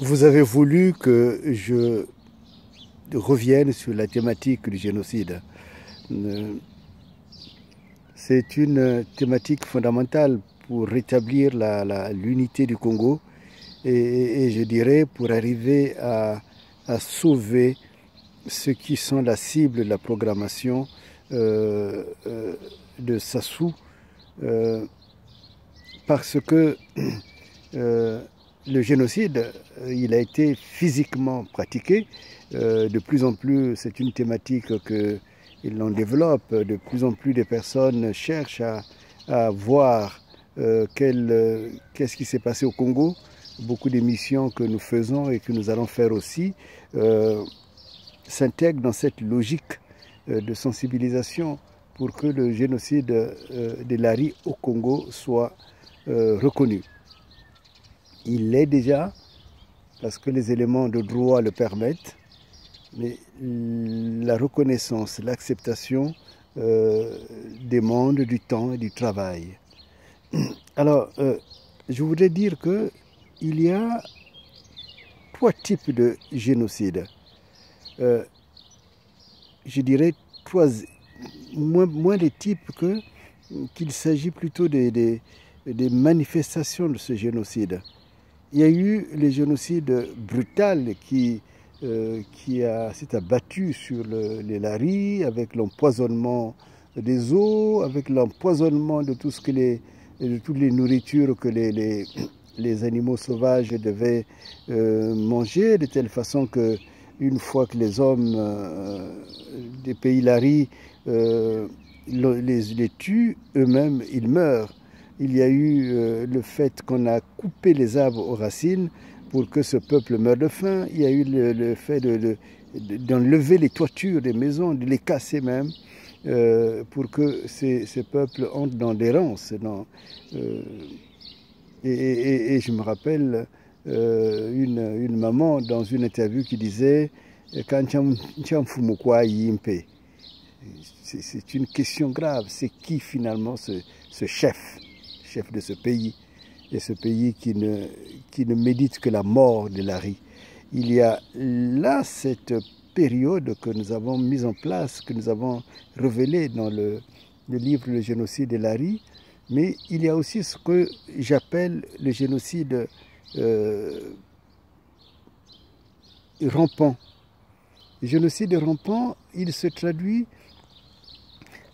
Vous avez voulu que je revienne sur la thématique du génocide. Euh, C'est une thématique fondamentale pour rétablir l'unité du Congo et je dirais pour arriver à sauver ceux qui sont la cible de la programmation euh, euh, de Sassou euh, parce que euh, le génocide, il a été physiquement pratiqué. De plus en plus, c'est une thématique que l'on développe. De plus en plus de personnes cherchent à voir qu'est-ce qui s'est passé au Congo. Beaucoup d'émissions que nous faisons et que nous allons faire aussi s'intègrent dans cette logique de sensibilisation pour que le génocide de Lari au Congo soit reconnu. Il l'est déjà parce que les éléments de droit le permettent, mais la reconnaissance, l'acceptation demande du temps et du travail. Alors, je voudrais dire qu'il y a trois types de génocide. Je dirais moins des types qu'il s'agit plutôt des manifestations de ce génocide. Il y a eu le génocide brutal qui s'est abattu sur les Laris avec l'empoisonnement des eaux, avec l'empoisonnement de toutes les nourritures que les animaux sauvages devaient manger, de telle façon que une fois que les hommes des pays Laris les tuent, eux-mêmes, ils meurent. Il y a eu le fait qu'on a coupé les arbres aux racines pour que ce peuple meure de faim. Il y a eu le fait d'enlever les toitures des maisons, de les casser même, pour que ces peuples entrent dans l'errance. Et je me rappelle une maman dans une interview qui disait c'est une question grave. C'est qui finalement ce chef de ce pays, et ce pays qui ne médite que la mort de Lari. Il y a là cette période que nous avons mise en place, que nous avons révélée dans le livre Le génocide de Lari, mais il y a aussi ce que j'appelle le génocide rampant. Le génocide rampant, il se traduit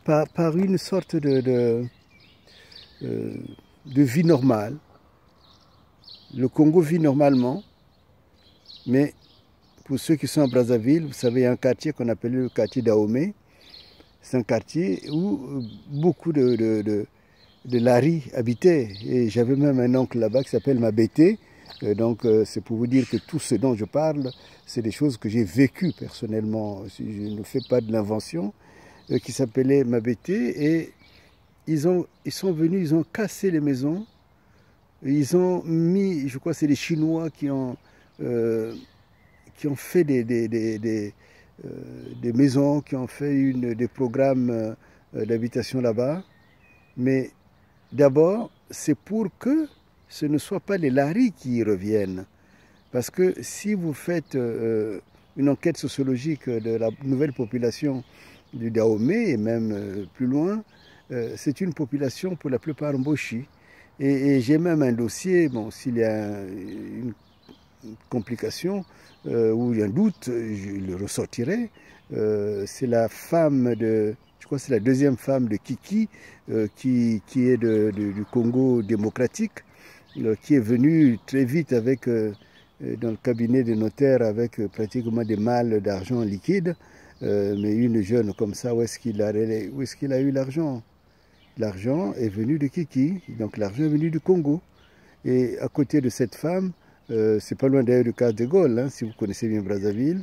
par une sorte de vie normale. Le Congo vit normalement, mais pour ceux qui sont à Brazzaville, vous savez, il y a un quartier qu'on appelle le quartier d'Ahomey. C'est un quartier où beaucoup de Lari habitaient. Et j'avais même un oncle là-bas qui s'appelle Mabété. Donc c'est pour vous dire que tout ce dont je parle, c'est des choses que j'ai vécues personnellement. Je ne fais pas de l'invention. Qui s'appelait Mabété. Et ils sont venus, ils ont cassé les maisons. Ils ont mis, je crois que c'est les Chinois qui ont fait des maisons, qui ont fait des programmes d'habitation là-bas. Mais d'abord, c'est pour que ce ne soit pas les Laris qui y reviennent. Parce que si vous faites une enquête sociologique de la nouvelle population du Dahomey et même plus loin, c'est une population pour la plupart Mboshi. Et j'ai même un dossier, bon, s'il y a une complication ou un doute, je le ressortirai. C'est la femme je crois que c'est la deuxième femme de Kiki, qui est du Congo démocratique, qui est venue très vite dans le cabinet des notaires avec pratiquement des malles d'argent liquide. Mais une jeune comme ça, où est-ce qu'il a eu l'argent? L'argent est venu de Kiki, donc l'argent est venu du Congo. Et à côté de cette femme, c'est pas loin d'ailleurs du Cas de Gaulle, hein, si vous connaissez bien Brazzaville,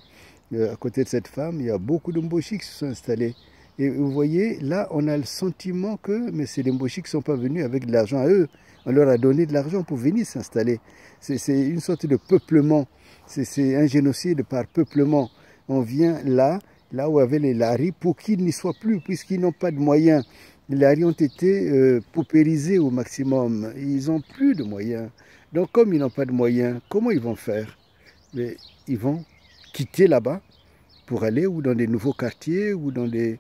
à côté de cette femme, il y a beaucoup de Mboshi qui se sont installés. Et vous voyez, là, on a le sentiment mais c'est des Mboshi qui ne sont pas venus avec de l'argent à eux. On leur a donné de l'argent pour venir s'installer. C'est une sorte de peuplement. C'est un génocide par peuplement. On vient là où avaient les Laris, pour qu'ils n'y soient plus, puisqu'ils n'ont pas de moyens. Les Laris ont été paupérisés au maximum. Ils n'ont plus de moyens. Donc, comme ils n'ont pas de moyens, comment ils vont faire? mais ils vont quitter là-bas pour aller ou dans des nouveaux quartiers ou dans des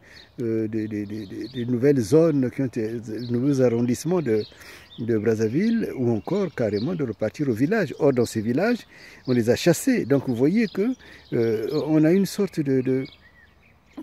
nouvelles zones, des nouveaux arrondissements de Brazzaville, ou encore carrément de repartir au village. Or, dans ces villages, on les a chassés. Donc vous voyez que on a une sorte de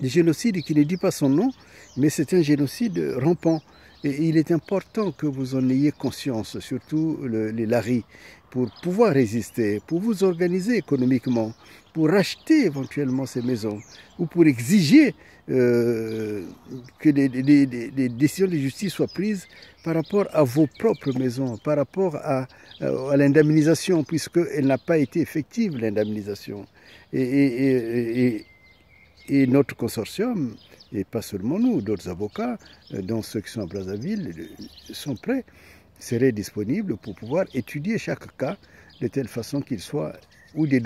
génocide qui ne dit pas son nom, mais c'est un génocide rampant. Et il est important que vous en ayez conscience, surtout les Laris, pour pouvoir résister, pour vous organiser économiquement, pour racheter éventuellement ces maisons, ou pour exiger que des décisions de justice soient prises par rapport à vos propres maisons, par rapport à l'indemnisation, puisqu'elle n'a pas été effective, l'indemnisation. Et notre consortium, et pas seulement nous, d'autres avocats, dont ceux qui sont à Brazzaville, sont prêts, seraient disponibles pour pouvoir étudier chaque cas de telle façon qu'il soit ou des